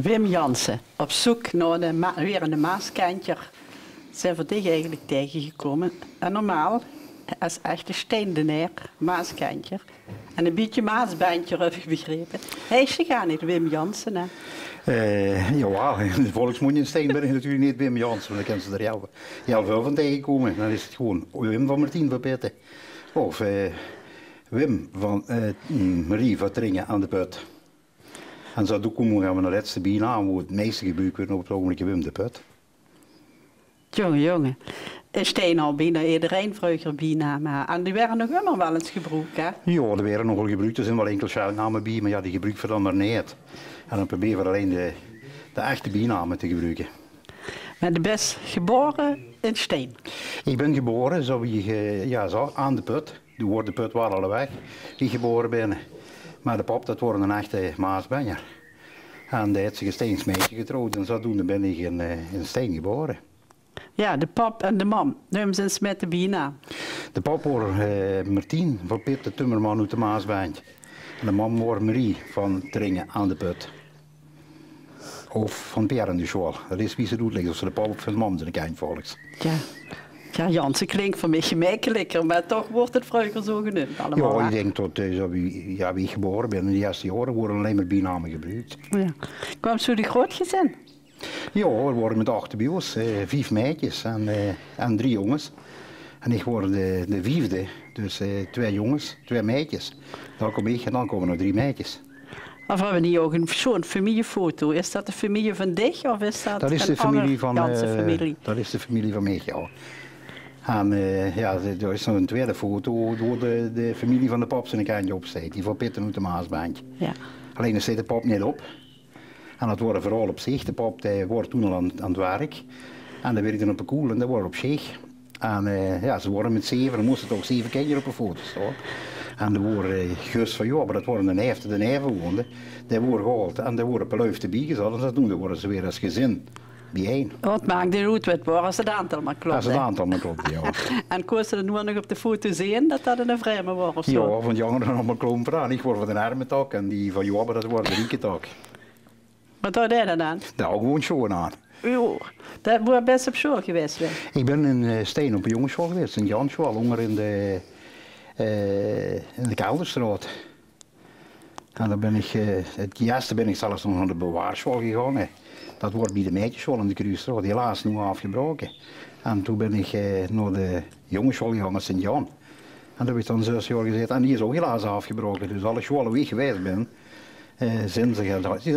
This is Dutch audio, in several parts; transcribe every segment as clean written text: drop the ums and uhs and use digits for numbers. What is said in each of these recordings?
Wim Jansen, op zoek naar weer een maaskantjer. Zijn voor dich eigenlijk tegengekomen. En normaal, als echte steendenaar, maaskantjer. En een beetje maasbandje, heb ik begrepen. Hij is gegaan niet, Wim Jansen, hè? Ja, in de volksmond in Steen ben ik natuurlijk niet Wim Jansen, want dan kan ze er heel veel van tegenkomen. Dan is het gewoon Wim van Martien van Pitten. Of Wim van Marie van Tringen aan de Put. En zo komen we naar de laatste bijnaam, waar het meeste gebruikt wordt op het ogenblik Wim de Put. Jongen. Is Steen al bijna iedereen vroeger bijnamen. En die werden nog immer wel eens gebruikt, hè? Ja, die werden nogal gebruikt. Er zijn wel enkele schuilnamen bij, maar ja, die gebruiken we dan maar niet. En dan proberen we alleen de echte bijnamen te gebruiken. Maar de best geboren in Steen? Ik ben geboren zo aan de Put. Toen wordt de Put wel al weg, die geboren ben. Maar de pap, dat wordt een echte Maasbenjer. En die heeft zich een Steensmeisje getrouwd en zodoende ben ik in Steen geboren. Ja, de pap en de mam, noemen ze eens met de bijnaam. De pap wordt Martien van Piet de Timmerman uit de Maasbandje. En de mam wordt Marie van Tringen aan de Put. Of van Pierre en de School. Dat is wie ze doet, of ze de pap of de mam zijn kind volgens. Ja, Jansen klinkt voor mij gemakkelijker, maar toch wordt het vroeger zo genoemd allemaal. Ja, ik denk dat wie ik geboren ben in de eerste jaren worden alleen maar bijnamen gebruikt. Ja. Kwam zo die groot gezin? Ja, we worden met 8 bij ons, 5 meisjes en 3 jongens. En ik word de 5e, dus 2 jongens, 2 meisjes. Dan kom ik en dan komen er 3 meisjes. Of hebben we niet ook zo'n familiefoto? Is dat de familie van dich of is dat is een de familie van familie? Dat is de familie van mij, ja. En er is nog een tweede foto door de familie van de pap zijn kantje opsteekt, die van Pitten uit de Maasbandje. Ja. Alleen er staat de pap niet op. En dat wordt vooral op zich. De pap wordt toen al aan het werk. En dan werkt hij op een koel en dat wordt op zich. En ze worden met 7, dan moesten toch 7 kinderen op een foto staan. En er worden Gus van ja, maar dat worden de neven woonden. Die worden gehaald en die worden peluifte bijgezet. En dat doen, dan worden ze weer als gezin bijeen. Wat maakt die uit wat voor als het aantal maar klopt? Als het aantal maar klopt, ja. En kon ze er nu nog op de foto zien dat dat een vreemde was of zo? Ja, van die anderen allemaal klompen aan. Ik word van de armentak en die van ja, maar dat wordt de riekentak. Wat had hij dat aan? Daar gewoon schoon aan. Jo, dat moet best op school geweest zijn. Ik ben in Steen op een jongensschool geweest, Sint-Jansschool, honger in de Kelderstraat. En dan ben ik, het eerste ben ik zelfs nog naar de bewaarschool gegaan. Dat wordt bij de meisjesschool in de Kruisstraat, helaas nu afgebroken. En toen ben ik naar de jongensschool gegaan, Sint-Jan. En daar heb ik dan 6 jaar gezeten en die is ook helaas afgebroken. Dus alle scholen waar ik geweest ben, die zijn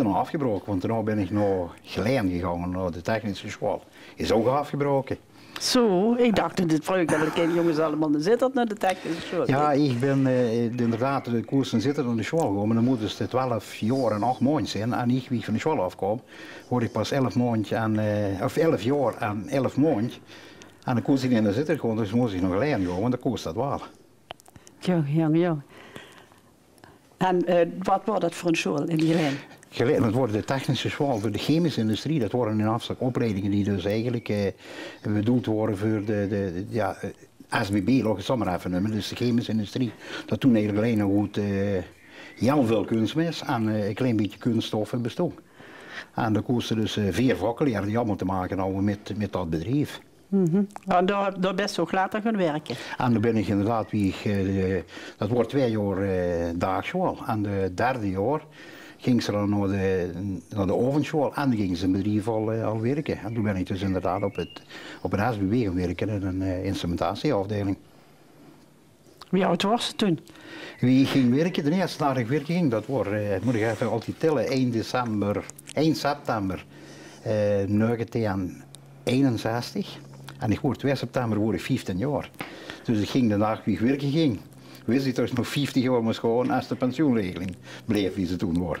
nog afgebroken. Want daarna ben ik naar Geleen gegaan, naar de technische school. Is ook afgebroken. Zo, ik dacht dat dit vroeger dat de jongens allemaal zitten naar de technische school. Ja, ik ben inderdaad de koersen zitten naar de school gekomen. Maar dan moeten ze 12 jaar en 8 maanden zijn. En ik, wie ik van de school afkwam, word ik pas 11 jaar en 11 maanden. En dan koos ik in de zitten gewoon, dus moest ik nog leren gaan, want dat kost dat wel. Ja. En wat was dat voor een school in die lijn? Dat wordt de technische school voor de chemische industrie. Dat worden in afspraak opleidingen die dus eigenlijk bedoeld worden voor de SBB, laat ik het maar even noemen, dus de chemische industrie. Dat toen eigenlijk alleen nog goed heel veel kunstmis en een klein beetje kunststoffen bestond. En dan kosten dus 4 vakken die allemaal te maken hadden met dat bedrijf. En daar best ook later gaan werken. En dan ben ik inderdaad, dat wordt 2 jaar daagschool. En de 3e jaar ging ze dan naar de ovenschool en dan gingen ze in het bedrijf al werken. En toen ben ik dus inderdaad op een SBB gaan werken in een instrumentatieafdeling. Wie oud was het toen? Wie ging werken? De eerste dag ik werken ging, dat was, moet ik even altijd tellen, 1 september 1961. En ik word 2 september word ik 15 jaar. Dus ik ging de dag wie ik werken ging. Wist ik dat ik nog 50 jaar moest gaan als de pensioenregeling bleef wie ze toen was.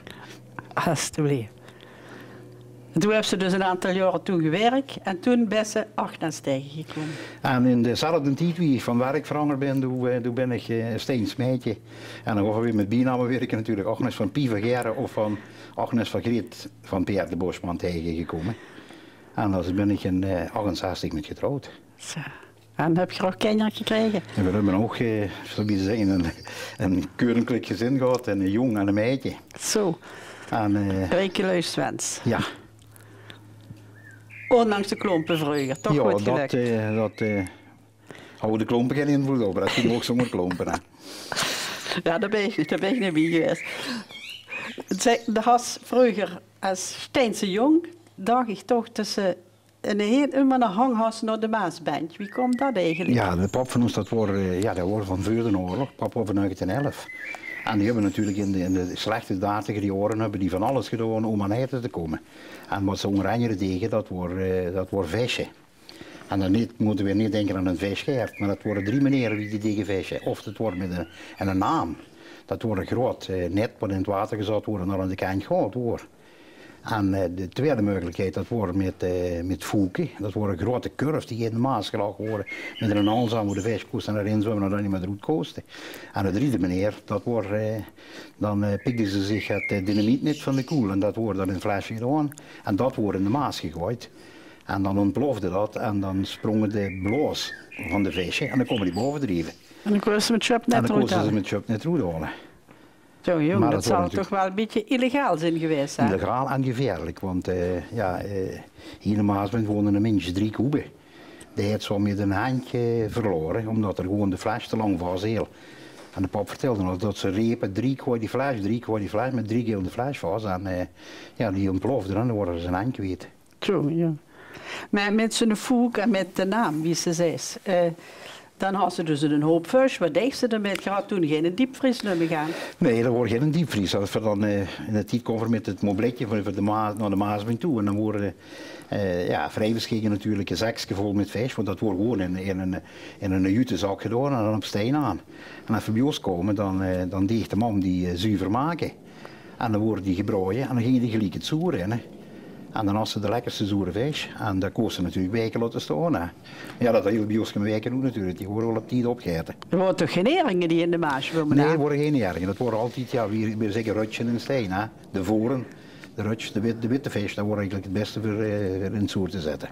Alsjeblieft. En toen heb ze dus een aantal jaren toen gewerkt en toen ben ze naar Stegen gekomen. En in dezelfde tijd wie ik van werk veranderd ben, toen ben ik steeds meidje. En dan gaan we weer met bijnamen werken natuurlijk. Agnes van Pie van Geren of van Agnes van Griet van Pierre de Bosman tegengekomen. En dan ben ik in 68 met getrouwd. Zo. En heb je ook kinderen gekregen? En we hebben ook, zoals je zeggen, een koninklijk gezin gehad en een jong en een meisje. Zo. Rijke Svens. Ja. Ondanks de klompen vroeger, toch Ja, goed gelukt. Hou de klompen geen invloed op, dat kunnen ook zomaar klompen. Hè. Ja, daar ben ik niet bij geweest. De has vroeger als Steense jong, dacht ik toch tussen een hanghas naar de Maasband. Wie komt dat eigenlijk? Ja, de pap van ons, dat wordt van voor de oorlog, pap over 1911. En die hebben natuurlijk in de slechte datiger jaren hebben die van alles gedaan om aan eten te komen. En wat ze oranje tegen, dat wordt visje. En dan moeten we niet denken aan een visgeert, maar dat worden 3 meneren die tegen visje. Of het wordt met een naam. Dat wordt groot net wat in het water gezet worden, naar aan de kant gaat wordt. En de tweede mogelijkheid, dat wordt met voeken. Dat worden grote curves die in de Maas gelachen worden. Met een aanzam hoe de vis koest en erin zwemmen en dan niet meer roet kosten. En de derde meneer, dat wordt, dan pikten ze zich het dynamietnet van de koel. En dat wordt dan in een flesje gedaan. En dat wordt in de Maas gegooid. En dan ontplofte dat en dan sprongen de bloos van de visje en dan komen die bovendrijven. En dan kozen ze met Chubb net en dan kozen ze met Chubb net roet halen. Zo jong, dat zal toch wel een beetje illegaal zijn geweest zijn? Illegaal en gevaarlijk, want hier in Maasband wonen een mens 3 koeben. Die heeft zo met een handje verloren, omdat er gewoon de fles te lang was heel. En de pap vertelde nog dat ze repen 3 keer die fles met 3 keer de fles was. En die ontplofte en dan worden ze een handje kwijt. Zo, ja. Maar met zijn voek en met de naam, wie ze zegt, dan had ze dus een hoop vis. Wat deed ze ermee? Je had toen geen diepvries nummer gaan. Nee, er wordt geen diepvries. Als we dan in de tijd komen met het mobletje naar de Maasband toe. En dan worden vrij verschillende natuurlijk een zakje vol met vis. Want dat wordt gewoon in een jutezak gedaan en dan op steen aan. En als we bij ons komen, dan deegt de man die zuiver maken. En dan worden die gebroken en dan gingen die gelijk het zoer in. Hè. En dan had ze de lekkerste zoere vis. En dat kost ze natuurlijk weken laten staan. Hè. Ja, dat heel bios kunnen weken doen natuurlijk. Die worden wel op tijd opgegeten. Er worden toch geen heringen die in de Maas willen? Nee, er worden geen heringen. Dat worden altijd, weer zeggen rutschen en steen. Hè. De voren, de ruts, de witte vis, dat wordt eigenlijk het beste voor in het zoer te zetten.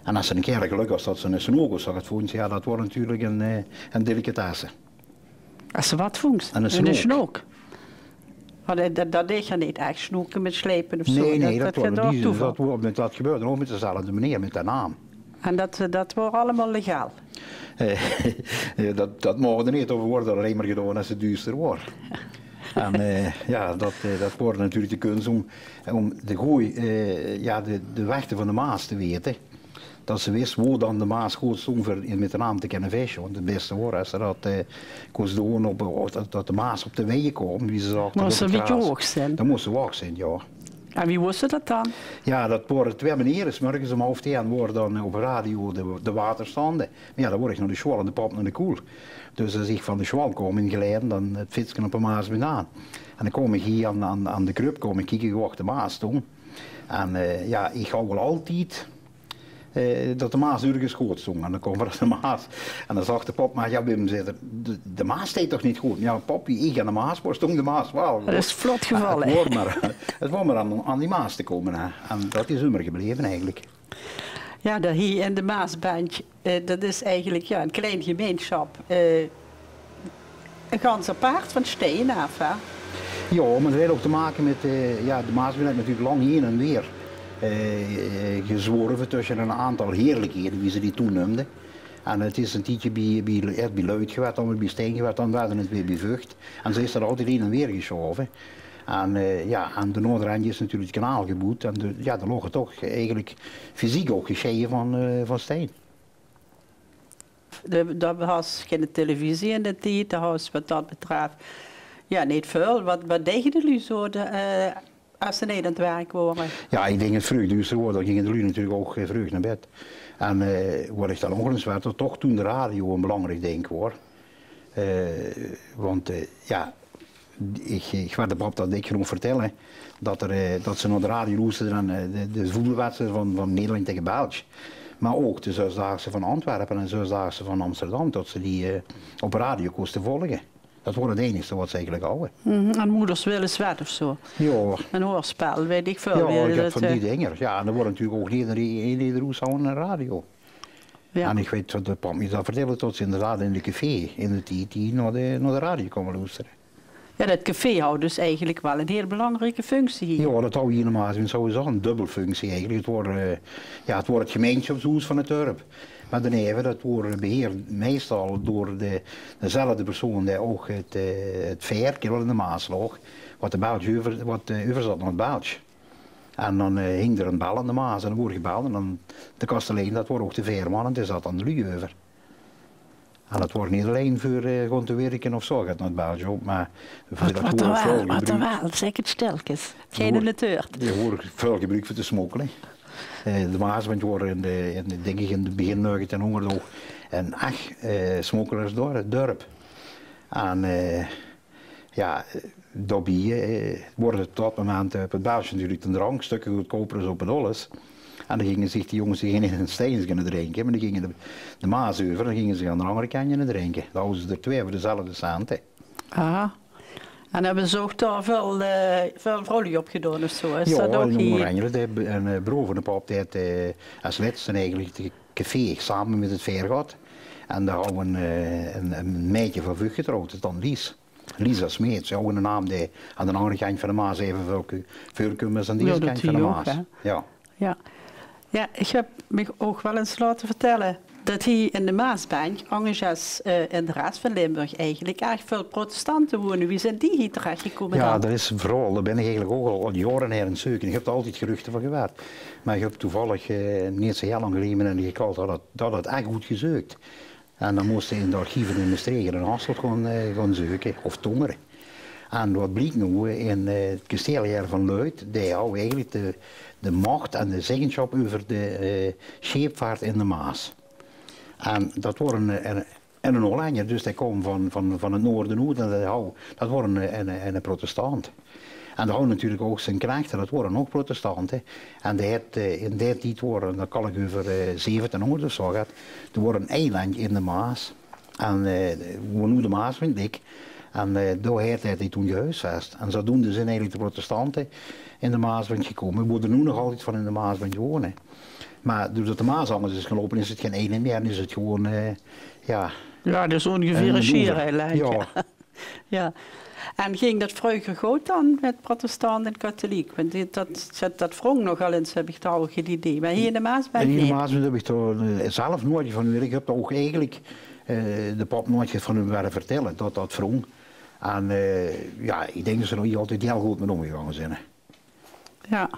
En als ze een keer geluk was dat ze een snoek zag het vond, ja, dat wordt natuurlijk een delicatesse. Als ze wat vond? Een snoek? Dat deed je niet echt snoeken met slepen of zo? Nee, dat gebeurde ook met dezelfde meneer, met de naam. En dat wordt allemaal legaal? Dat mogen er niet over worden, alleen maar gedaan als het duurster wordt. En dat wordt natuurlijk de kunst om de goeie, de weg van de Maas te weten. Dat ze wist hoe dan de Maas goed stond met de naam te kennen visje. Want het beste wordt als ze dat kost doen dat de Maas op de wegen komt. Wie ze zag, moest ze een beetje hoog zijn? Dat moest ze hoog zijn, ja. En wie wist dat dan? Ja, dat worden 2 meneren. 's morgens om 8:30 worden dan op radio de waterstanden. Maar ja, dan word ik naar de schwal en de pap naar de koel. Dus als ik van de schwal kom in geleiden, dan het fietsje op een Maas aan. En dan kom ik hier aan de krub, kom ik kijken hoe de Maas doen. En ik ga wel altijd dat de Maas ergens goed stond. En dan kwam er de Maas. En dan zag de pap, maar ja, Wim zei, de Maas deed toch niet goed? Ja, papi, ik aan de Maas, waar stond de Maas wel? Dat is vlot gevallen. Het was maar aan die Maas te komen. Hè. En dat is immer gebleven eigenlijk. Ja, dat hier in de Maasbandje, dat is eigenlijk een klein gemeenschap. Een gans apart van steen af, hè? Ja, maar dat heeft ook te maken met, de Maasband heeft natuurlijk lang heen en weer gezworven tussen een aantal heerlijkheden, wie ze die toen noemden. En het is een tijdje bij Luid geweest, dan weer bij Steen geweest, dan werden het weer bij Vught. En ze is er altijd heen en weer geschoven. En aan de noordrandje is natuurlijk het kanaal geboet. En daar lag het toch eigenlijk fysiek ook gescheiden van Steen. Dat was geen televisie in de tijd, dat was wat dat betreft niet veel. Wat deden jullie zo als ze niet aan het werk waren? Ja, ik denk het vroeg duurster wordt, dan gingen de lui natuurlijk ook vroeg naar bed. En wat ik dan ongelukkig werd, dat toch toen de radio een belangrijk ding was. Want ik werd de pap dat ik genoeg vertellen, dat ze naar de radio luisterden en de voetbalwedstrijd van Nederland tegen België. Maar ook de Zesdaagse van Antwerpen en de Zesdaagse van Amsterdam, dat ze die op radio kosten volgen. Dat wordt het enige wat ze eigenlijk houden. En moeders willen zwet of zo? Ja. Een hoorspel, weet ik veel. Ja, ik heb van die dingen. Ja, en er wordt natuurlijk ook iedere roes aan een radio. Ja. En ik weet dat de pap me dat vertelde, dat ze inderdaad in de café, in de tijd, naar de radio komen luisteren. Ja, dat café houdt dus eigenlijk wel een heel belangrijke functie hier. Ja, dat houdt hier normaal sowieso een dubbelfunctie eigenlijk. Het wordt het gemeenschapshuis van het dorp. Maar daarneven, dat wordt beheerd meestal door dezelfde persoon die ook het veer, in de Maas lag, wat de België overzat naar het België. En dan hing er een bel aan de Maas en dan wordt gebeld en dan de kastelein, dat wordt ook de veerman en die zat aan de lui over. En dat wordt niet alleen voor gewoon te werken of zo, gaat naar het België op, maar voor dat Wat er wel, zeg het stelkens. Geen natuur. Die wordt veel gebruikt voor te smokkelen. De Maasband worden in het begin 1900 ook en smokkelaars door het dorp. En daarbij wordt het op dat moment op het België natuurlijk een drank, stukken goedkoper als op het alles. En dan gingen zich die jongens in een steens gaan drinken, maar dan gingen de Maas over en dan gingen ze aan de andere kant drinken. Dan hadden ze er twee voor dezelfde centen. Aha. En hebben ze ook daar veel vrolijk op gedaan of zo? Is ja, dat ook hier? En boven de pap deed als laatste eigenlijk het café samen met het veer gehad. En daar hadden we een meisje van Vug getrouwd, dat is dan Lies. Lisa Smeet, ze hadden een naam die aan de andere kant van de Maas even veel als aan deze kant van de Maas. Ja. Ja, ik heb me ook wel eens laten vertellen dat hier in de Maasbank, ongeveer in de Raad van Limburg, eigenlijk erg veel protestanten wonen. Wie zijn die hier terechtgekomen dan? Ja, dat is vooral, daar ben ik eigenlijk ook al jaren her aan het zoeken. Ik heb er altijd geruchten van gehoord. Maar ik heb toevallig niet zo heel lang geleden en gekald dat het echt goed gezocht. En dan moesten in de archieven in de streken in Hasselt gaan zoeken, of Tongeren. En wat bleek nu in het kasteeljaar van Luid, die had eigenlijk de macht en de zeggenschap over de scheepvaart in de Maas. En dat wordt een Hollander, dus die komen van het noorden uit en dat wordt een protestant. En daar houden natuurlijk ook zijn knechten, dat worden ook protestanten. En die heeft in die tijd worden, dat kan ik over 1700 of zo gaat, er wordt een eiland in de Maas. En we nu de Maas vind ik. En daar heeft hij toen gehuisvest. En zodoende zijn eigenlijk de protestanten in de Maasband gekomen. We worden nu nog altijd van in de Maasband wonen. Maar doordat de Maas anders is gelopen, is het geen ene meer. En is het gewoon, Ja, dat is ongeveer een schiereiland. Ja. Ja. En ging dat vroeger goed dan met protestant en katholiek? Want dat wrong nogal eens, heb ik trouwens het idee. Maar hier in de Maasband niet? Hier in de Maasband heb ik er zelf nooit van gehoord. Ik heb ook eigenlijk de pap nooit van hem willen vertellen dat dat wrong. En ik denk dat ze er nog altijd heel goed mee omgegaan zijn. Ja.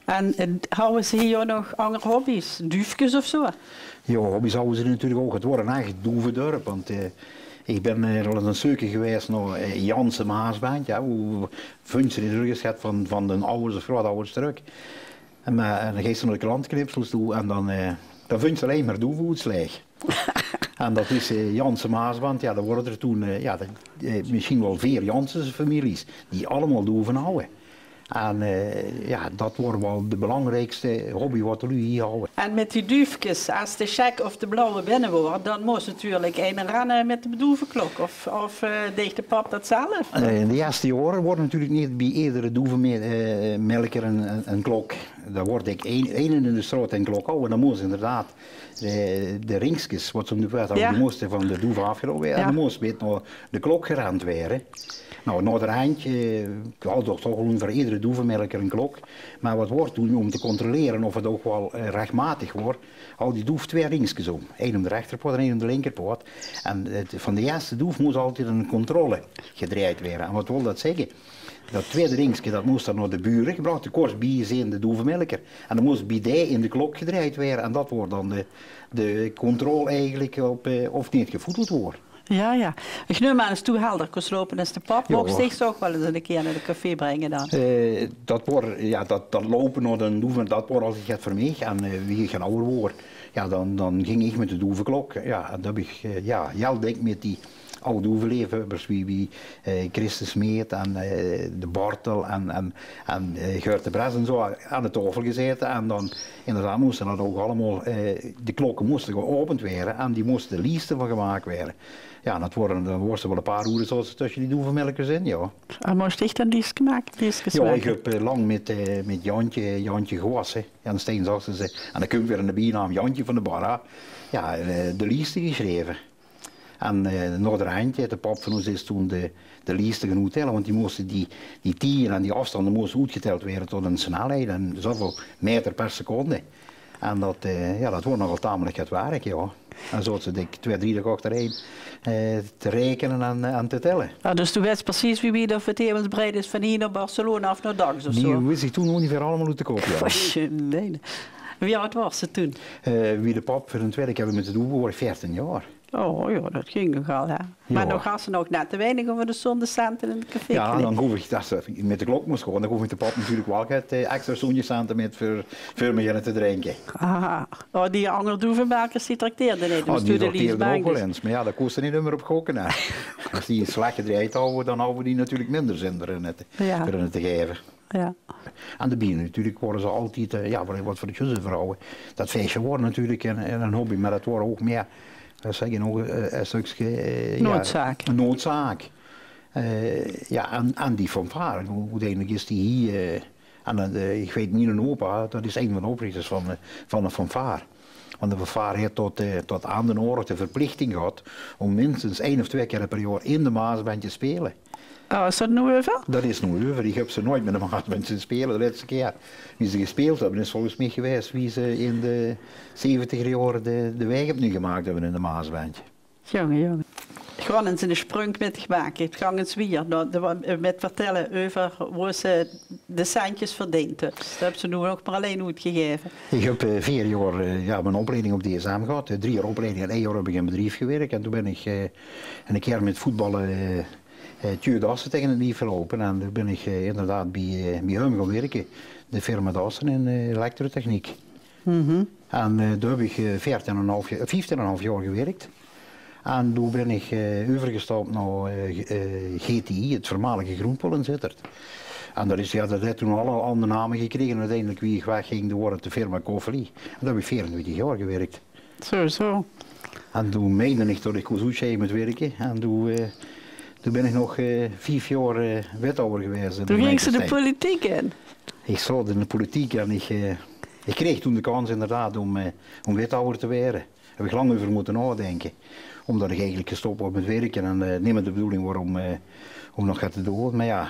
En houden ze hier nog andere hobby's? Duifjes of zo? Ja, hobby's houden ze natuurlijk ook. Het wordt een echt doeve dorp. Want ik ben al eens een stukje geweest naar Janse Maasband. Ja, hoe functie in de rug gaat van de ouders of grootouders terug. En dan ga je naar de klantknipsels toe en dan vind je alleen maar doevoetsleeg. En dat is Janse Maasband, ja, dan worden er toen misschien wel 4 Janse families die allemaal doeven houden. En dat wordt wel de belangrijkste hobby wat we hier houden. En met die duifjes, als de check of de blauwe binnen wordt, dan moest natuurlijk een rennen met de doevenklok. Of deed de pap dat zelf? In de eerste jaren wordt natuurlijk niet bij iedere doevenmelker een klok. Daar wordt één in de straat een klok houden. Dan moest inderdaad de ringsjes, wat ze nu weten, die moesten van de doeven afgelopen werden. En dan moest weer naar de klok gerend werden. Nou, naar de eindje had toch gewoon voor iedere doevenmelker een klok. Maar wat wordt toen om te controleren of het ook wel rechtmatig wordt, houdt die doef 2 ringsjes om. 1 om de rechterpoot en 1 om de linkerpoot. En van de eerste doef moest altijd een controle gedraaid worden. En wat wil dat zeggen? Dat tweede ringsje dat moest dan naar de buren gebracht, de koers bij zijn de doevenmelker. En dan moest bij die in de klok gedraaid worden. En dat wordt dan de controle eigenlijk op of niet gevoedeld wordt. Ja. Ik neem maar eens toe helder kon slopen als de pap. Mocht zich ook wel eens een keer naar de café brengen dan? Dat lopen naar de doeven, dat wordt altijd het voor mij. En wie gaan ouder wordt, ja, dan ging ik met de doevenklok. Ja, en dat heb ik denk met die oude doevenliefhebbers wie Christus Smeet en de Bartel en Geurt de Bres en zo aan de tafel gezeten. En dan inderdaad moesten dat ook allemaal, de klokken moesten geopend worden en die moesten de lijsten van gemaakt worden. Ja, dan worden wel een paar uren zoals tussen die doevenmelkers in, ja. En moest ik dan liefst gemaakt? Ja, ik heb lang met Jantje gewassen. Ja, steeds achter ze. En dan komt weer een bijnaam Jantje van de Barra. Ja, de lijsten geschreven. En nog de eindje, de pap van ons is toen de lijsten genoeg tellen, want die moesten die tieren en die afstanden moesten uitgeteld worden tot een snelheid en zoveel meter per seconde. En dat wordt nogal tamelijk het werk, ja. En zo zat ik 2, 3 dagen achtereen te rekenen en te tellen. Ja, dus toen wist precies wie er voor het hemelsbreed is van hier naar Barcelona of naar Dax of zo? Die wist ik toen ongeveer allemaal uit de kop, ja. Nee. Wie oud was ze toen? Wie de pap voor een tweede keer met de doen, was 14 jaar. Oh ja, dat ging nogal, hè. Maar dan gaan ze nog net te weinig over de zondecenten in het café. Ja, dan hoef ik, als ik met de klok moest gaan, dan hoef ik de pap natuurlijk wel het extra zondecenten met voor me te drinken. Ah, oh, die andere doevenmakers die trakteerden niet. Oh, die trakteerden ook wel eens, maar ja, dat kostte niet meer op gokken. Als die een slecht gedraaid houden, dan houden die natuurlijk minder zin erin te geven. Ja. En de bieren natuurlijk worden ze altijd, wat voor de Joodse vrouwen. Dat feestje wordt natuurlijk een hobby, maar dat wordt ook meer, zeg je nog, een stukje noodzaak. Een noodzaak. En die fanfare, uiteindelijk is die hier, ik weet niet, een opa, dat is een van de oprichters van de fanfare. Want de fanfare heeft tot aan de oorlog de verplichting gehad om minstens 1 of 2 keer per jaar in de Maasband te spelen. Oh, is dat nu over? Dat is nu over. Ik heb ze nooit met de Maasband zien spelen. De laatste keer wie ze gespeeld hebben is volgens mij geweest wie ze in de 70er jaren de weg opnieuw gemaakt hebben in de Maasband. Jongen. Gewoon eens een sprong met gemaakt. Het ging eens weer met vertellen over hoe ze de centjes verdiend hebben. Dat hebben ze nu nog maar alleen uitgegeven. Ik heb 4 jaar mijn opleiding op DSM gehad. 3 jaar opleiding en 1 jaar heb ik in bedrijf gewerkt. En toen ben ik een keer met voetballen Tjeu Dassen tegen het lief gelopen. En toen ben ik inderdaad bij hem gaan werken. De firma Dassen in elektrotechniek. En daar heb ik 15,5 jaar gewerkt. En toen ben ik overgestapt naar GTI, het voormalige Groenpolen-Zittert. En dat heeft toen alle andere namen gekregen en uiteindelijk wie ik wegging, wordt de firma Koffeli. En daar heb ik 24 jaar gewerkt. Zo. En toen meende ik dat ik was moet werken. En toen ben ik nog 5 jaar wethouder geweest. Toen ging ze de politiek in? Ik zat in de politiek en ik kreeg toen de kans inderdaad om wethouder te worden. Daar heb ik lang over moeten nadenken. Omdat ik eigenlijk gestopt was met werken en niet meer de bedoeling was om nog te doen. Maar ja,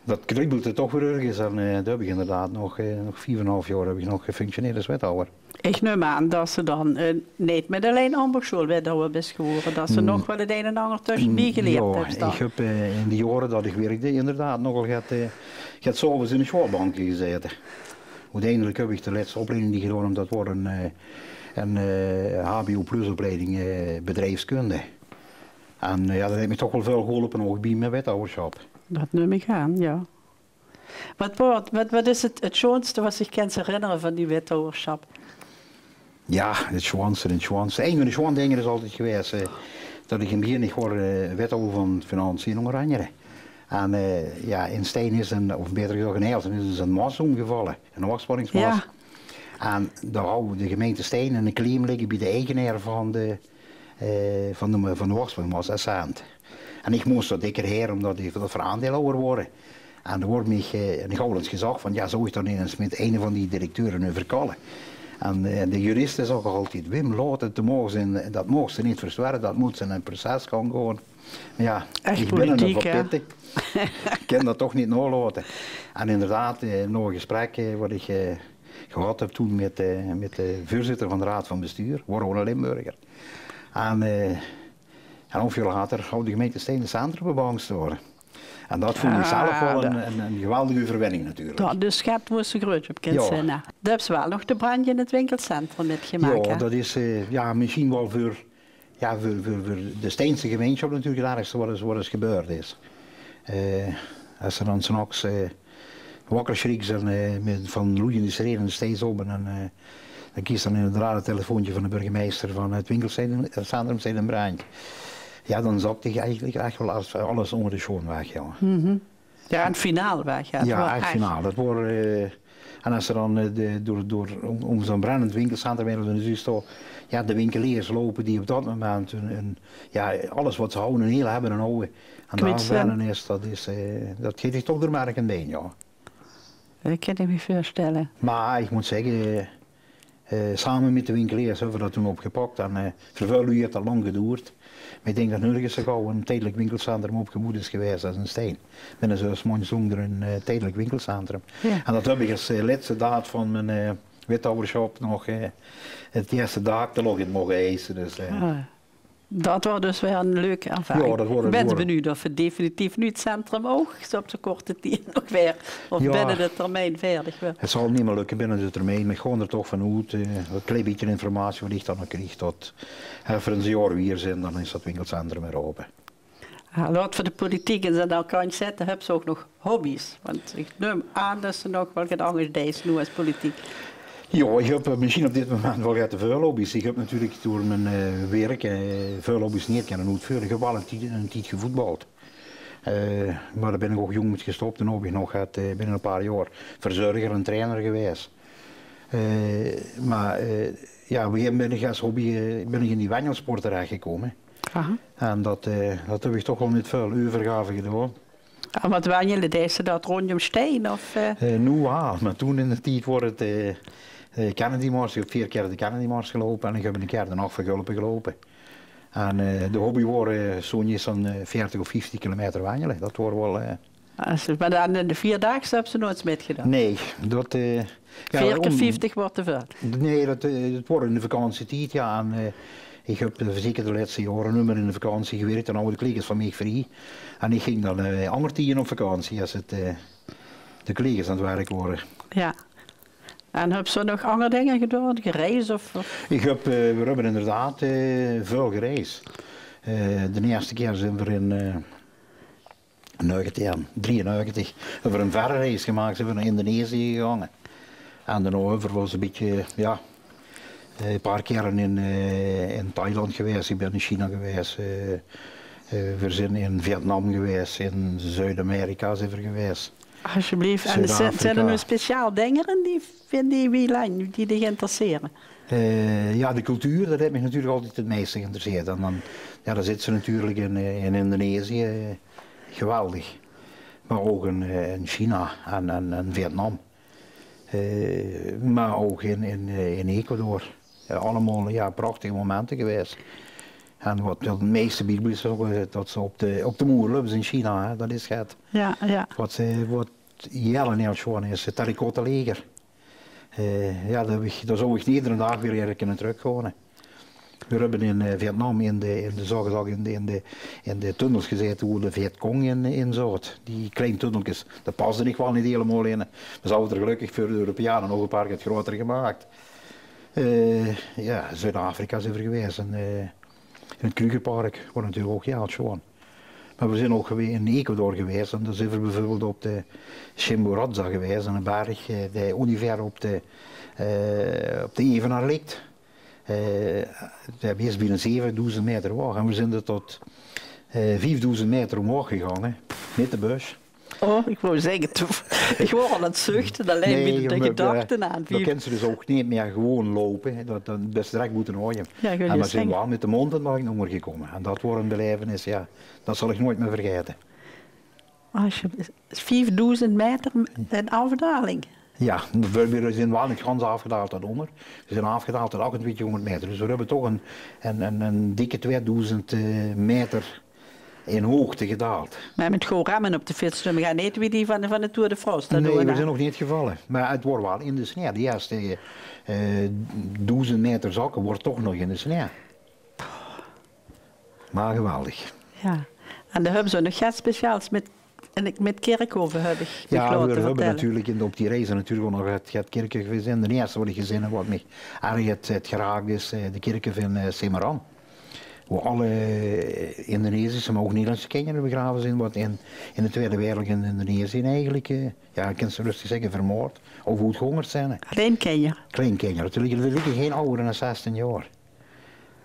dat kriebelde toch weer ergens en daar heb ik inderdaad nog 4,5 jaar heb ik nog gefunctioneerd als wethouder. Ik neem aan dat ze dan niet met alleen ambachtsschool wethouder is geworden, dat ze nog wel het een en ander tussenbij geleerd hebben. Ja, ik heb in de jaren dat ik werkte inderdaad nogal gaat s'avonds in de schoolbankje gezeten. Uiteindelijk heb ik de laatste opleiding die gedaan, dat was een HBO-plus opleiding bedrijfskunde. En dat heeft me toch wel veel geholpen ook bij mijn wethouderschap. Dat neem ik aan, ja. Wat is het schoonste wat zich kan herinneren van die wethouderschap? Ja, het schoonste. Een van de schoon dingen is altijd geweest dat ik in het begin niet was wethouder van Financiën in Oranje. En in Steen is of beter gezegd in Heilsen, is een mas omgevallen, een hoogspanningsmas. Ja. En daar houdt de gemeente Steen en een claim liggen bij de eigenaar van de hoogspanningsmas, Essant. En ik moest dat dikker her omdat ik dat voor aandeelhouder worden. En er wordt mij in Gouwlands gezegd van ja, zo is dan eens met een van die directeuren overkallen. En de juristen zeggen altijd, Wim, laat het te mogen, dat mogen ze niet verzwaren, dat moet ze in een proces gaan gaan. Maar ja, echt ik ben er verpittig. Ik kan dat toch niet nalaten. En inderdaad, nog een gesprek wat ik gehad heb toen met de voorzitter van de Raad van Bestuur, Warone Limburger. En een half jaar later houdt de gemeente Steen de centrum op bank staan. En dat vond ik zelf wel een geweldige overwinning natuurlijk. Dat de schep moest zo groot op kind zijn. Dat hebben ze wel nog de brandje in het winkelcentrum metgemaakt. Ja, dat is misschien wel voor de Steense gemeenschap natuurlijk het ergste wat eens gebeurd is. Als er dan s'nachts wakker schrikt van loeiende sirenen steeds op en dan kiest dan inderdaad het telefoontje van de burgemeester van het winkelcentrum zijn een brand. Ja, dan zakte ik eigenlijk echt wel alles onder de schoon weg. Ja, ja en finaal weg. Ja, echt finaal. Dat wordt, en als er dan om zo'n brandend winkelcentrum is toch, ja, de winkeliers lopen die op dat moment alles wat ze houden en heel hebben en houden. En daar brennen is, dat geeft zich toch door merk en been, ja. Dat kan ik me voorstellen. Maar ik moet zeggen, Samen met de winkeliers hebben we dat toen opgepakt. En vervuilen heeft dat lang geduurd. Maar ik denk dat nergens zo gauw een tijdelijk winkelcentrum opgemoed is geweest als een steen. Binnen zo'n monds onder een tijdelijk winkelcentrum. Ja. En dat heb ik als laatste daad van mijn wethouderschap nog het eerste dag te log in mogen eisen. Dus, dat was dus weer een leuke ervaring. Ja, dat ik ben benieuwd of het definitief nu het centrum ook zo op zo'n korte tijd nog weer, of binnen de termijn verdig wordt. Het zal niet meer lukken binnen de termijn, maar gewoon er toch vanuit, een klein beetje informatie wat ik dan nog krijg, tot voor een jaar weer zijn, dan is dat winkelcentrum weer open. Laat voor de politiek en ze daar kan zetten, hebben ze ook nog hobby's. Want ik neem aan dat ze nog wel gedaan is nu als politiek. Ja, ik heb misschien op dit moment wel te veel hobby's. Ik heb natuurlijk door mijn werk veel hobby's niet kunnen uitvoeren. Ik heb wel een tijd gevoetbald. Maar daar ben ik ook jong mee gestopt en heb ik nog binnen een paar jaar verzorger en trainer geweest. Maar ja, op een gegeven moment ben ik als hobby in die wandelsport terechtgekomen. En dat heb ik toch wel met veel overgave gedaan. En wat wandelen deze dat rondom steen? Of, nu wel, maar toen in de tijd wordt het Kennedy Mars. Ik heb 4 keer de Kennedy Mars gelopen en ik heb een keer de Nacht van Gulpen gelopen. En de hobby waren zo'n 40 of 50 kilometer wandelen. Dat wordt wel... maar dan in de 4-daagse hebben ze nooit metgedaan? Nee, dat... 4 keer 50 wordt te veel? Nee, dat wordt in de vakantietijd, ja. En, ik heb zeker de laatste jaren niet meer in de vakantie gewerkt en dan de collega's van mij vrij. En ik ging dan andere tien op vakantie als de collega's aan het werk waren. Ja. En heb je nog andere dingen gedaan? Gereisd? Of? We hebben inderdaad veel gereisd. De eerste keer zijn we in 1993 hebben we een verre reis gemaakt. Zijn we naar Indonesië gegaan. En daarna was een beetje, ja, een paar keren in Thailand geweest. Ik ben in China geweest. We zijn in Vietnam geweest. In Zuid-Amerika zijn we geweest. Alsjeblieft. En zijn er nu speciaal dingen die je interesseren? Ja, de cultuur, dat heeft me natuurlijk altijd het meeste geïnteresseerd. En dan, ja, daar zit ze natuurlijk in Indonesië, geweldig. Maar ook in China en Vietnam. Maar ook in Ecuador. Allemaal prachtige momenten geweest. En wat het meeste biedt is ook dat ze op de moerlubs in China, hè, dat is het. Ja, ja. Wat heel schoon is, het terracotta-leger. Ja, daar zou ik iedere dag weer kunnen terugkomen. We hebben in Vietnam in de tunnels gezeten hoe de Vietcong in zat. Die kleine tunneltjes, dat paste ik wel niet helemaal in. We zouden er gelukkig voor de Europeanen nog een paar keer groter gemaakt. Ja, Zuid-Afrika zijn we geweest. In het Krugerpark wordt natuurlijk ook heel schoon. Maar we zijn ook in Ecuador geweest en daar zijn we bijvoorbeeld op de Chimborazo geweest, een berg die ongeveer op de evenaar ligt. Dat is bijna 7000 meter hoog en we zijn er tot 5000 meter omhoog gegaan, met de bus. Oh, ik wou zeggen, ik word al aan het zuchten, dat lijkt me de gedachten aan. Dan kunnen ze dus ook niet meer gewoon lopen, dat best direct moeten houden. Ja, en we zijn wel met de mond nog maar gekomen. En dat wordt een belevenis, ja, dat zal ik nooit meer vergeten. 5000 meter in afdaling? Ja, we zijn wel niet gans afgedaald daaronder. We zijn afgedaald tot 2800 meter. Dus we hebben toch een dikke 2000 meter in hoogte gedaald. Maar met gewoon remmen op de fiets, we gaan niet wie die van de Tour de France. Nee, we zijn nog niet gevallen. Maar het wordt wel in de sneeuw. De eerste 1000 meter zakken wordt toch nog in de sneeuw. Maar geweldig. Ja, en dan hebben ze nog iets speciaals met Kerkhoven heb ik ja, we hebben natuurlijk op die reizen natuurlijk nog het kerkhof gezien. De eerste wat ik gezien heb wat me erg het geraakt is de kerkhof in Semarang. Waar alle Indonesische, maar ook Nederlandse kinderen begraven zijn, wat in de Tweede Wereldoorlog in Indonesië eigenlijk, ja, ik kan ze rustig zeggen, vermoord of uitgehongerd zijn. Kleinkinderen? Kleinkinderen, natuurlijk. Er liggen geen ouder dan 16 jaar.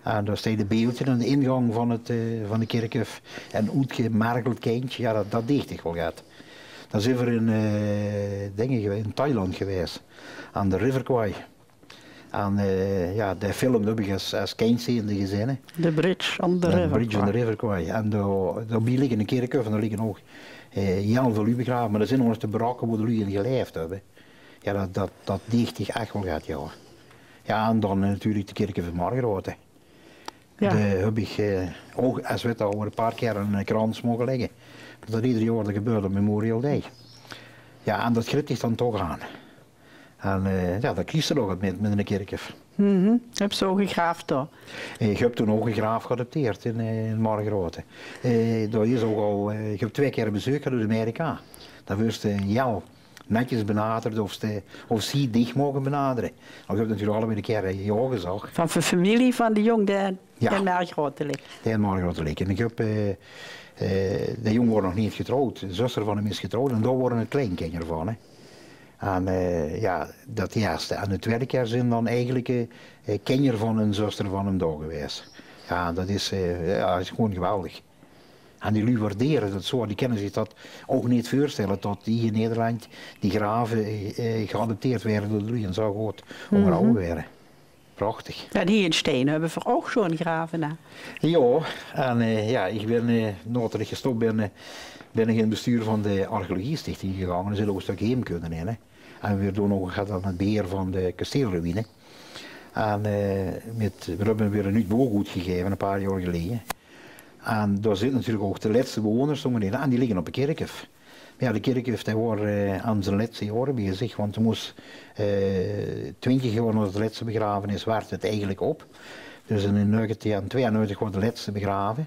En daar staat de beeldje aan de ingang van de kerkhof. En uitgemergeld kindje, ja, dat dicht ik wel gaat. Dan zijn we in Thailand geweest, aan de River Kwai. En ja, die film heb ik als kindje in de gezinnen. The Bridge on the River Kwai. Bridge on the River Kwai. En daar liggen een kerkhof en daar liggen ook heel veel lui begraven. Maar er zijn nog eens de barakken waar de lui in geleefd hebben. Ja, dat dicht ik echt wel gaat, ja. Ja, en dan natuurlijk de kerk van Margraten. Ja. Daar heb ik ook, als we het al een paar keer een krans mogen leggen. Dat ieder jaar dat gebeurt op Memorial Day. Ja, en dat grijpt zich dan toch aan. En ja, dat kiest er nog wat met een kerkhof. Heb zo gegraafd daar. Ik heb toen ook een graaf geadopteerd in Margraten. Dat is ook al, ik heb 2 keer bezoek gehad uit Amerika. Dat was Jel netjes benaderd of ze dicht mogen benaderen. Ik heb natuurlijk allebei een keer ja gezegd. Van de familie van de jong die Ja. in Margraten ligt. Die in Margraten ligt. En ik heb, de jong wordt nog niet getrouwd. De zuster van hem is getrouwd en daar worden het kleinkinderen van. Hè. En ja, dat eerste. En de tweede keer zijn dan eigenlijk kinderen van een zuster van hem daar geweest. Ja, dat is gewoon geweldig. En die lui waarderen dat zo, die kunnen zich dat ook niet voorstellen dat die in Nederland, die graven, geadopteerd werden door de lui en zo goed onderhouden werden. Prachtig. Ja, die in Steen hebben we ook zo'n graven. Hè? Ja, en ja, ik ben, nadat ik gestopt ben, ben ik in het bestuur van de archeologiestichting gegaan. Er zit ook een stuk heemkunde in. Hè. En we doen ook aan het beheer van de kasteelruïne. En we hebben weer een nieuw bouwgoed gegeven, een paar jaar geleden. En daar zitten natuurlijk ook de laatste bewoners in, en die liggen op een kerkhof. Maar ja, de kerkhof die was aan zijn laatste jaren bezig, want er moest 20 jaar na de laatste begrafenis werd het eigenlijk op. Dus in 1992 wordt de laatste begraven.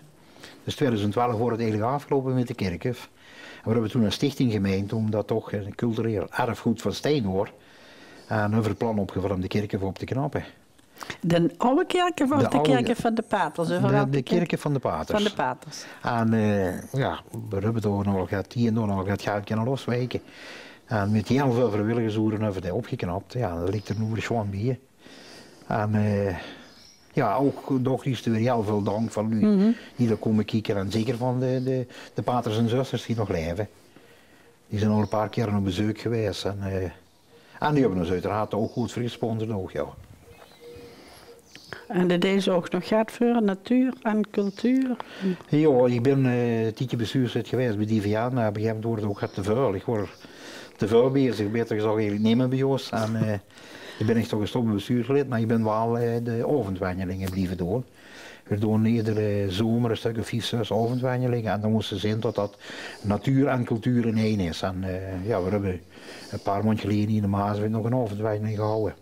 Dus 2012 wordt het eigenlijk afgelopen met de kerkhof. En we hebben toen een stichting gemeend, omdat toch een cultureel erfgoed van Steen wordt. En we hebben het plan opgevat om de kerkhof op te knappen. De oude kerkhof of de kerkhof van de paters? De kerkhof van de paters. Van de paters. En ja, we hebben toch nog het geld kunnen loswijken. En met heel veel vrijwilligershoeren hebben we dat opgeknapt. Ja, dat ligt er nu gewoon bij. En ja, ook nog is er weer heel veel dank van u die er komen kijken. En zeker van de paters en zusters die nog leven. Die zijn al een paar keer op bezoek geweest. En die hebben ons uiteraard ook goed vergesponsord ook, ja. En dat deze ook nog gaat voor natuur en cultuur? Ja, ik ben een tijdje bestuurslid geweest bij DVA, maar op een gegeven moment wordt het ook te vuil. Ik word te vuil bezig, beter gezegd eigenlijk nemen bij ons. En ik ben echt toch gestopt met bestuurslid, maar ik ben wel de avondwandelingen blijven doen. We doen iedere zomer een stuk of 5, 6 avondwandelingen en dan moest ze zien dat dat natuur en cultuur in één is. En ja, we hebben een paar maanden geleden in de Maaswijk nog een avondwandeling gehouden.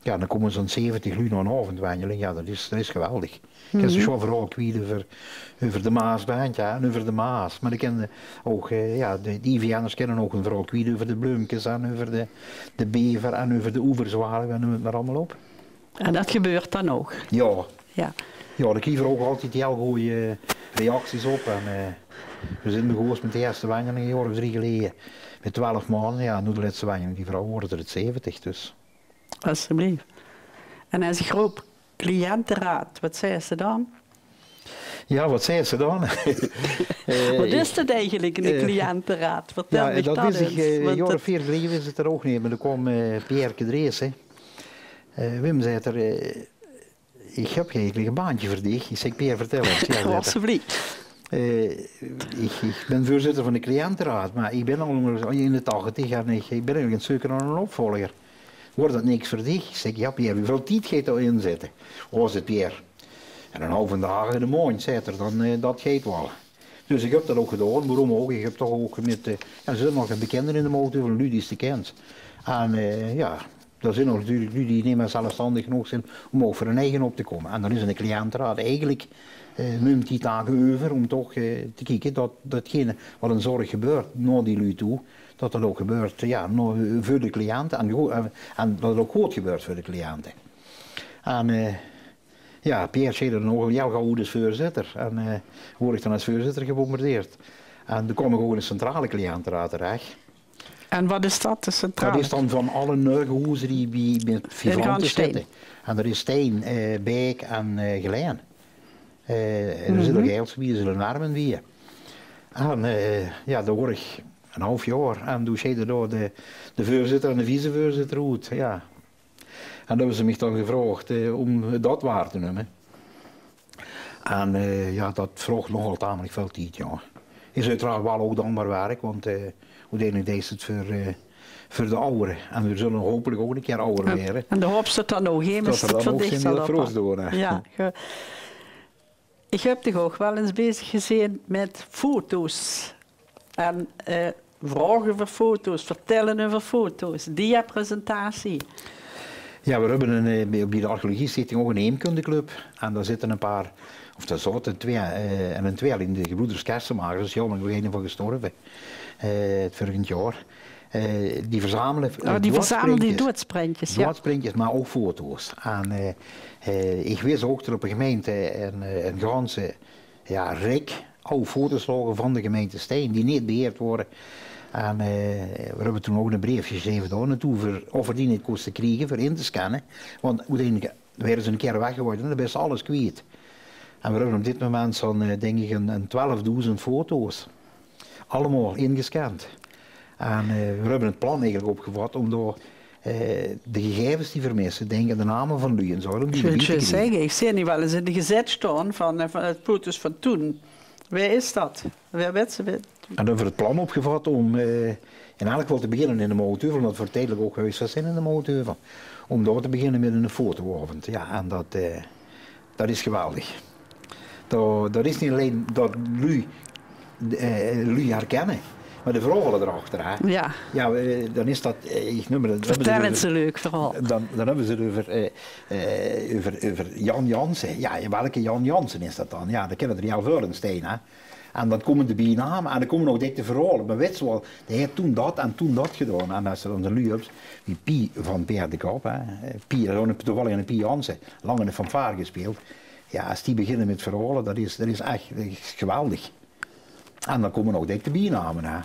Ja, dan komen zo'n 70 lui naar een avondwandeling. Ja, dat is geweldig. Ik heb ze zo vooral kwijt over de Maasbaan, ja, en over de Maas. Maar ik ken ook, ja, de IVN'ers kennen ook een vooral kwijt over de bloemkes en over de bever en over de oeverzwalen en noem het maar allemaal op. En dat gebeurt dan ook? Ja. Ja. Ja, daar krijgen we ook altijd heel goede reacties op. En, we zijn begonnen met de eerste wandeling een jaar of 3 geleden. Met 12 maanden, ja, nu de laatste wandeling, die vrouw wordt er het 70 dus. Alsjeblieft. En als groep cliëntenraad, wat zei ze dan? Ja, wat zei ze dan? Wat is het eigenlijk, een cliëntenraad? Vertel me dat eens. Een jaar of 4 geleden is het er ook niet, maar er kwam Pierre Kedrees. Wim zei er, ik heb eigenlijk een baantje voor dich. Ik zeg, Pierre, vertel eens. Ja, alsjeblieft. Ik ben voorzitter van de cliëntenraad, maar ik ben al in de 80 en ik ben eigenlijk een zoeken naar een opvolger. Wordt dat niks voor dich? Ik zeg, ja Pierre, hoeveel tijd ga je daar inzetten? Was het Pierre? En een halve dag in de maand, zei er dan, dat gaat wel. Dus ik heb dat ook gedaan, waarom ook? Ik heb toch ook met, ja, er zijn nog een bekenden in de motor, van Ludie is te kent. En ja, er zijn nog natuurlijk Ludie die niet meer zelfstandig genoeg zijn om ook voor hun eigen op te komen. En dan is een cliëntenraad eigenlijk, neemt die taken over om toch te kijken dat datgene wat een zorg gebeurt naar die lui toe, dat dat ook gebeurt ja, voor de cliënten en dat het ook goed gebeurt voor de cliënten. En ja, Pierre zei er nog heel gauw als voorzitter en word ik dan als voorzitter gebombardeerd. En dan kom ik ook in de centrale cliëntenraad terecht. En wat is dat, de centrale? Dat is dan van alle neugenhoezen die met figuranten zitten. En er is Steen, Beek en Geleen. Er zitten ook Eilsgebieden, er zitten Armen bij. En ja, daar word ik een half jaar en toen zei door de voorzitter en de vicevoorzitter uit. Ja. En dan hebben ze mij dan gevraagd om dat waar te nemen. En ja, dat vroeg nogal tamelijk veel tijd. Ja. Is uiteraard wel ook dankbaar werk, want uiteindelijk deed het voor voor de ouderen. En we zullen hopelijk ook een keer ouder worden. En de hoop staat dan nog heen, maar het verdicht zal op. Ja, ik heb toch ook wel eens bezig gezien met foto's. En vragen over foto's, vertellen over foto's, diapresentatie. Ja, we hebben bij de archeologie-stichting ook een heemkundeclub. En daar zitten een paar, of daar zaten een tweeling, de gebroeders Kersenmakers, daar is jammer nog een van gestorven, het vorig jaar. Die verzamelen die doodsprentjes, ja. Doodsprentjes, maar ook foto's. En ik wist ook dat er op een gemeente een ganse rek oude foto's lagen van de gemeente Steen, die niet beheerd worden. En we hebben toen ook een brief geschreven daar naartoe of we die niet kosten krijgen voor in te scannen. Want uiteindelijk werden ze een keer weggegooid en dan is alles kwijt. En we hebben op dit moment zo'n, denk ik, een 12.000 foto's. Allemaal ingescand. En we hebben het plan eigenlijk opgevat om door de gegevens die vermissen, denk aan de namen van lui en zo. Ik zie niet wel eens in de gezet staan van het foto's van toen. Wie is dat? Wie weet ze? En dan hebben we het plan opgevat om in elk geval te beginnen in de Molenheuvel, omdat we tijdelijk ook huisvest zijn in de Molenheuvel. Om daar te beginnen met een fotoavond. Ja, en dat is geweldig. Dat is niet alleen dat lui herkennen, maar de verhalen erachter. Hè. Ja. Ja, dan is dat... Vertel het ze leuk verhaal. Dan hebben we het over Jan Jansen. Ja, welke Jan Jansen is dat dan? Ja, dat kennen we Jan Vurenstein. Hè. En dan komen de bijnamen en dan komen nog de verhalen. Maar weet je wel, hij heeft toen dat en toen dat gedaan. En als er dan de lui hebt, die Pie van Peer de Kop, Pie, toevallig een Pie Jansen, lang in de fanfare gespeeld. Ja, als die beginnen met verhalen, dat is echt geweldig. En dan komen ook de bijnamen. Hè.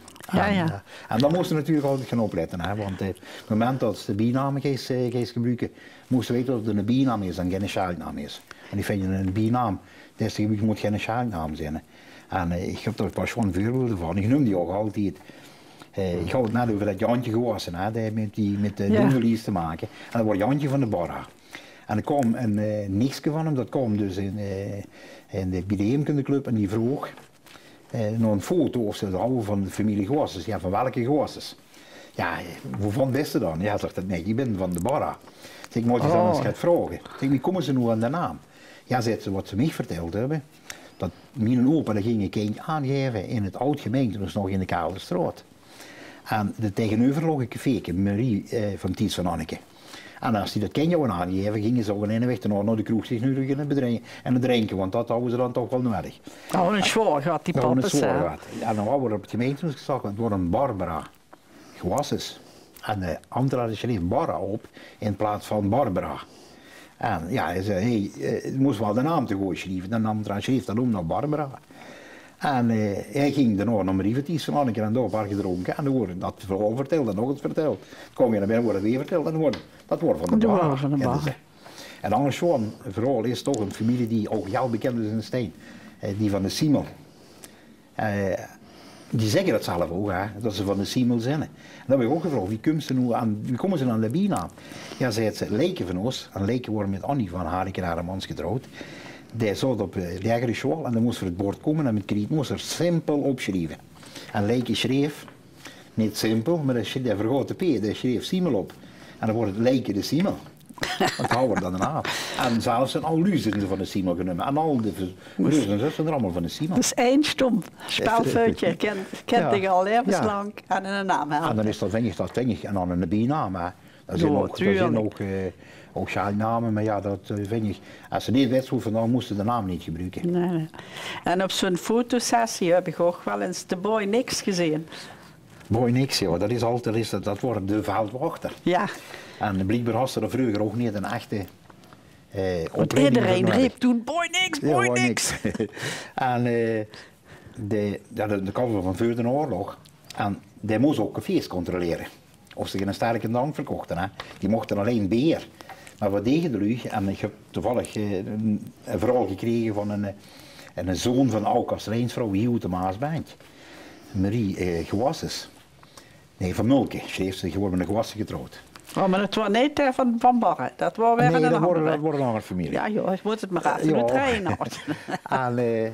En dan moesten we natuurlijk altijd gaan opletten. Hè, want op het moment dat ze de bijnamen gaan gebruiken, moesten we weten of het een bijnaam is en geen schuilnaam is. En die vind je een bijnaam, dus je moet geen schuilnaam zijn. En ik heb er pas gewoon voorbeelden van. Ik noem die ook altijd. Ik had het net over dat Jantje gewassen, hè, met de doenverlies te maken. En dat was Jantje van de Barra. En er kwam een nichtje van hem, dat kwam dus bij de heemkundeclub en die vroeg nog een foto of ze houden van de familie Goossens. Ja, van welke Goossens? Ja, waarvan wist ze dan? Ja, zegt dat nee, ik ben van de Barra. Zeg, ik moet je dan eens gaan vragen. Zeg, wie komen ze nu aan de naam? Ja, zegt ze, wat ze mij verteld hebben, dat mijn opa dat ging een kindje aangeven in het oud gemeente, dus nog in de Kalenstraat. En de tegenover lag een café, Marie van Ties van Anneke. En als die dat kindje wou aangeven, gingen ze ook in de weg naar de kroeg zich nu en drinken, want dat houden ze dan toch wel nodig. Oh, een zwaar gaat die pappes. En dan worden we op het gemeentehuis gezegd, het wordt een Barbara Gewasses. En de ambtenaar schreef Barra op in plaats van Barbara. En ja, hij zei, het moest wel de naam te gooien schrijven. De ambtenaar schreef dan om naar Barbara. En hij ging daarna naar Marie van Ties van Anneke en daar een paar gedronken. En dan wordt dat verhaal verteld en nog eens verteld. Dan kom je naar binnen, wordt het weer verteld en dan dat wordt van de Barra. En anders zo'n verhaal is toch een familie die ook heel bekend is in Steen. Die van de Siemel. Die zeggen dat zelf ook, hè, dat ze van de Siemel zijn. En dan heb ik ook gevraagd, wie komen ze aan de bijnaam? Ja, zei ze, Leken van ons, en Leken worden met Annie van Harike Haremans getrouwd. Die zat op de lagere school en dan moest voor het bord komen en met kriet moest er simpel opschrijven. En Leken schreef, niet simpel, maar dat vergroot de P, dat schreef Siemel op. En dan wordt het Leken de Siemel. Dat houden we dan aan. En zelfs zijn al luizen van de Siemel genomen. En al de broers en zussen zijn er allemaal van de Siemel. Dat is één stom spelfoutje. Kent ik al levenslang en een naam. En dan is dat denk ik. En dan een bijnaam. Daar zijn ook schaalnamen, maar ja, dat vind ik. Als ze niet weten, dan moesten de naam niet gebruiken. Nee. En op zo'n fotosessie heb ik ook wel eens de Boy Nix gezien. Boy Nix, ja, dat is altijd, dat wordt de veldwachter. Ja. En blijkbaar had er vroeger ook niet een echte want iedereen riep toen Boy Nix, Boy Nix. En de kant van voor de oorlog. En die moest ook cafés controleren. Of ze geen sterke drank verkochten. Hè. Die mochten alleen beer. Maar wat deden de lui? En ik heb toevallig een verhaal gekregen van een zoon van oude kastelijnsvrouw, Hieuw de Maasband. Marie Gewasses. Nee, van Mulke schreef ze, gewoon met een Gewassen getrouwd. Oh, maar het was niet van Barre, dat was weer een andere. Dat wordt een andere familie. Ja joh, je moet het maar even trainen. En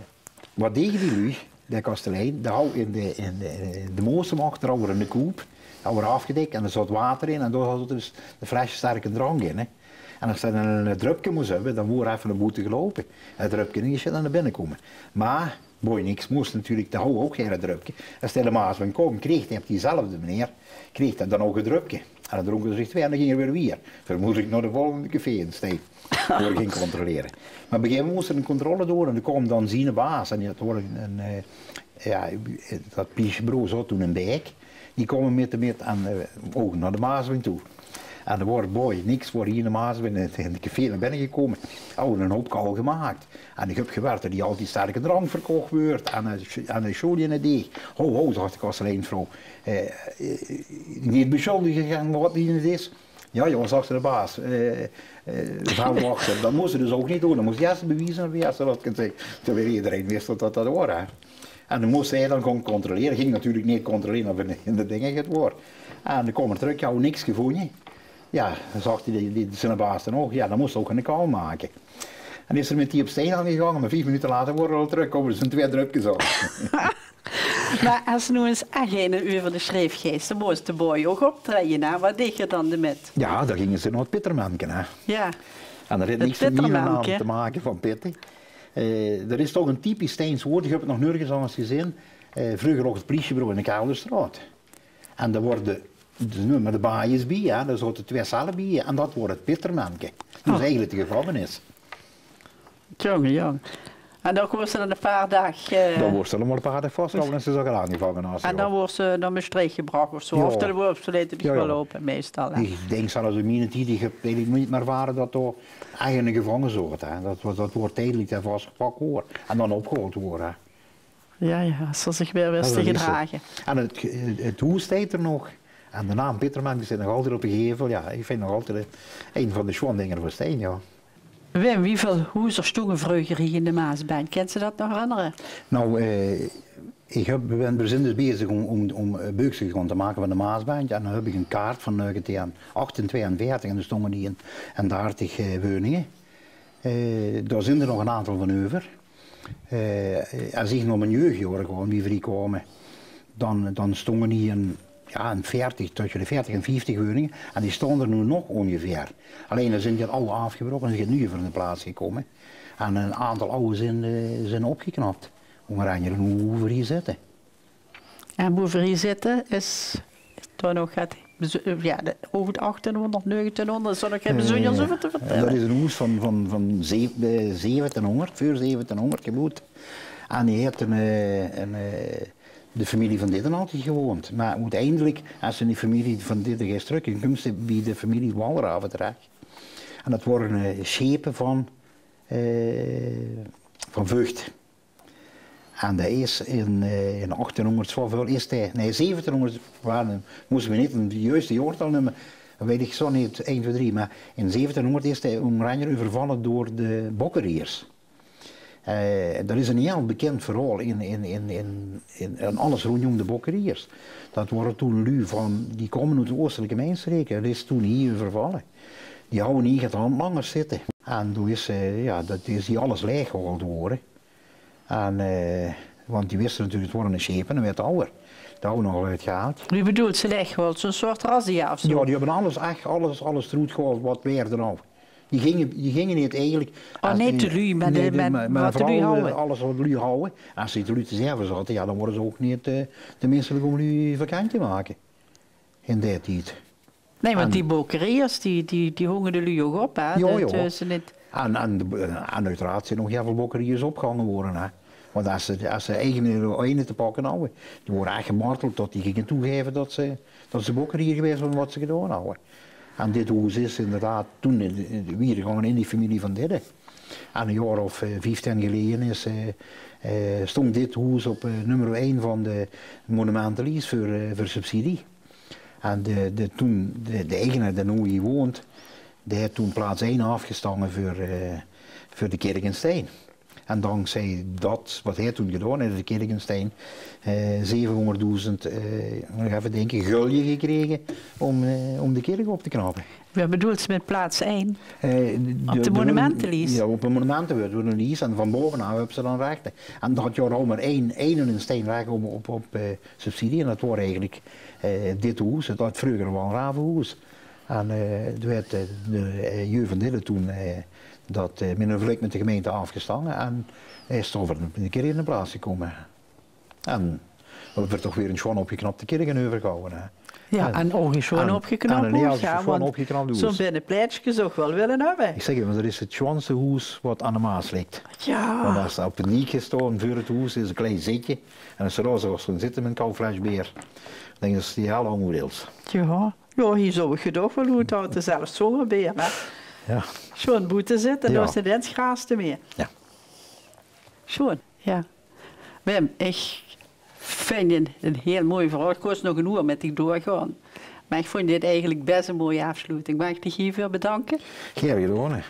wat deden die lui, de kastelein, die hou in de moorsemacht, daar hadden we een koep. Dat wordt afgedekt en er zat water in en daar zat dus de flesje sterke drank in. Hè. En als ze dan een drupje moest hebben, dan wordt even een boete gelopen. En het drupje is je dan naar binnen komen. Maar, boy niks, moest natuurlijk, dat hou ook geen drupje. Als de Maaswijn kwam, kreeg hij op diezelfde meneer, kreeg hij dan ook een drupje. En dan dronken ze zich twee en dan ging er weer. Vermoedelijk naar de volgende café in steken. Voor ging controleren. Maar op een gegeven moment moest er een controle door en er kwam dan zien een baas. En dat was dat politiebureau zat toen een Bijk. Die kwamen met ook naar de Maaswijn toe. En er wordt niks voor hier in de Maaswijn in de café naar binnen gekomen. Een hoop kal gemaakt. En ik heb gewerkt die altijd sterke drank verkocht wordt. En de show in het deeg. Ho, dacht ik als lijnvrouw. Niet beschuldigen gegaan wat niet het is. Ja, zag ze de baas. Dat moest ze dus ook niet doen. Dan moest je eerst bewijzen wie ze dat kan zeggen. Terwijl iedereen wist dat dat was. En dan moest hij dan gaan controleren. Ging natuurlijk niet controleren of in de dingen het was. En dan kwam er terug, ja, niks gevonden. Ja, dan zag hij zijn baas dan ook. Ja, dan moest hij ook een kaal maken. En is er met die op steen aangegaan, maar 5 minuten later worden we al teruggekomen. Er zijn 2 drupjes op. Maar als nu eens echt een over de schrijfgeest, dan moest de boy ook optreden. Wat deed je dan ermee? Ja, dan gingen ze naar het Pittermanken. Hè. Ja. En dat heeft niks met mijn naam te maken van Pitti. Er is toch een typisch Steins woord, ik heb het nog nergens anders gezien. Vroeger lag het politiebureau in de Kelderstraat. En daar worden de baaiers bij, hè. Daar zaten 2 cellen bij en dat wordt het Pittermanken. Dat is eigenlijk de gevangenis. Jong. En dan wordt ze dan een paar dagen... Dan wordt ze maar een paar dagen vastgehouden en ze zijn aangevangen. En dan wordt ze dan met streek gebracht of zo? Ja. Of dan wordt ze laten gelopen meestal. Hè? Ik denk zelfs in mijn tijd, ik heb niet meer ervaren dat er eigenlijk een gevangen soort. Dat wordt tijdelijk en vastgepakt worden en dan opgehaald worden. Ja, als ze zich weer wist te gedragen. En het hoest heet er nog. En de naam Pittermanken zit nog altijd op een gevel. Ja, ik vind nog altijd een van de schoondingen van Steen, ja. Wim, wieveel hoezers stonden vroeger hier in de Maasband? Kent ze dat nog herinneren? Nou, ik ben dus bezig om beuksel te maken van de Maasband. En dan heb ik een kaart van 1942 en er stonden die in 30 woningen. Daar zijn er nog een aantal van over. Als ik naar mijn jeugdjaren gewoon, wie vrij kwamen, dan stonden die in 40, tussen de 40 en 50 woningen. En die stonden er nu nog ongeveer. Alleen dan zijn die alle afgebroken en zijn nu voor in de plaats gekomen. En een aantal oude zijn opgeknapt. Om er hoe hier zitten. En hoe hier zitten is toch nog over de 1800, 1900, zo nog hebben ze over te vertellen. Dat is een hoes van 1700, voor 1700 geboet. En die heeft de familie van Ditten altijd gewoond. Maar uiteindelijk, als ze die familie van Ditten gaat terug, dan komt ze bij de familie Walraven terecht. En dat worden schepen van Vught. En dat is in 1800 zoveel, 1700, moesten we niet de juiste jaartal nemen, dat weet ik zo niet, 1, 2, 3, maar in 1700 is hij Oranje overvallen door de bokkeriers. Dat is een heel bekend verhaal in alles rondom de bokkeriers. Dat waren toen lui van, die komen uit de oostelijke mijnstreken, dat is toen hier overvallen. Die houden niet het handlangers zitten. En toen is, dat is hier alles leeggehaald worden. En, want die wisten natuurlijk, het worden een schepen en werd ouder. Dat hebben we nog uitgehaald. Wie bedoelt ze leeggehaald? Zo'n soort razzia of zo? Ja, die hebben alles eruit gehaald wat weer er nou. Die gingen niet eigenlijk... niet te lui, maar wat te lui houden. Alles wat lui houden. En als ze te lui te zeggen zaten, dan worden ze ook niet de menselijk om lui vakantje maken. In die tijd. Nee, want die bokkeriers, die hongen de lui ook op, hè? Ja. Niet... En uiteraard zijn nog heel veel bokkeriers opgehangen worden, hè. Want als ze eigen te pakken houden, die worden echt gemarteld tot die gingen toegeven dat ze bokkerier geweest waren wat ze gedaan hadden. En dit huis is inderdaad toen weer gegaan in die familie van Didden. En een jaar of 15 geleden stond dit huis op nummer 1 van de monumentenlijst voor subsidie. En de eigenaar die nu hier woont, die heeft toen plaats 1 afgestangen voor de kerk in Steen. En dankzij dat, wat hij toen gedaan heeft, de Kirkenstein, 700.000, even denken, gulden gekregen om de kerk op te knappen. Wat bedoelt ze met plaats 1? Op de monumentenlijst? Ja, op de monumentenlijst doen een lijst en van bovenaan hebben ze dan rechten. En dat had je al maar één steen weg op subsidie en dat was eigenlijk dit huis, dat had vroeger wel een ravenhuis. En toen werd de Jeu van Dille toen dat met een vlek met de gemeente afgestangen en hij is toch een keer in de plaats gekomen. En er werd toch weer een schoon opgeknapte kerk overgehouden. Hè. Ja, en ook een schoon opgeknapt huis. Ja, want zo'n binnenpleitje zou ik wel willen hebben. Ik zeg je, want dat is het schoonste huis wat aan de Maas ligt. Ja. Want als er op de niek gestaan voor het huis is een klein zitje en als ze daar zo gaan zitten met een koud fles bier, dan denk je dat is die heel lang deels. Ja. Ja, hier zou ik gedacht wel hoe het houdt, zelfs zo'n beer. Ja. Schoon boete zitten, en dan is het het graagste meer. Ja. Schoon, ja. Wim, ik vind het een heel mooi verhaal. Ik kost nog een uur met die doorgaan. Maar ik vond dit eigenlijk best een mooie afsluiting. Mag ik je hiervoor bedanken? Graag gedaan.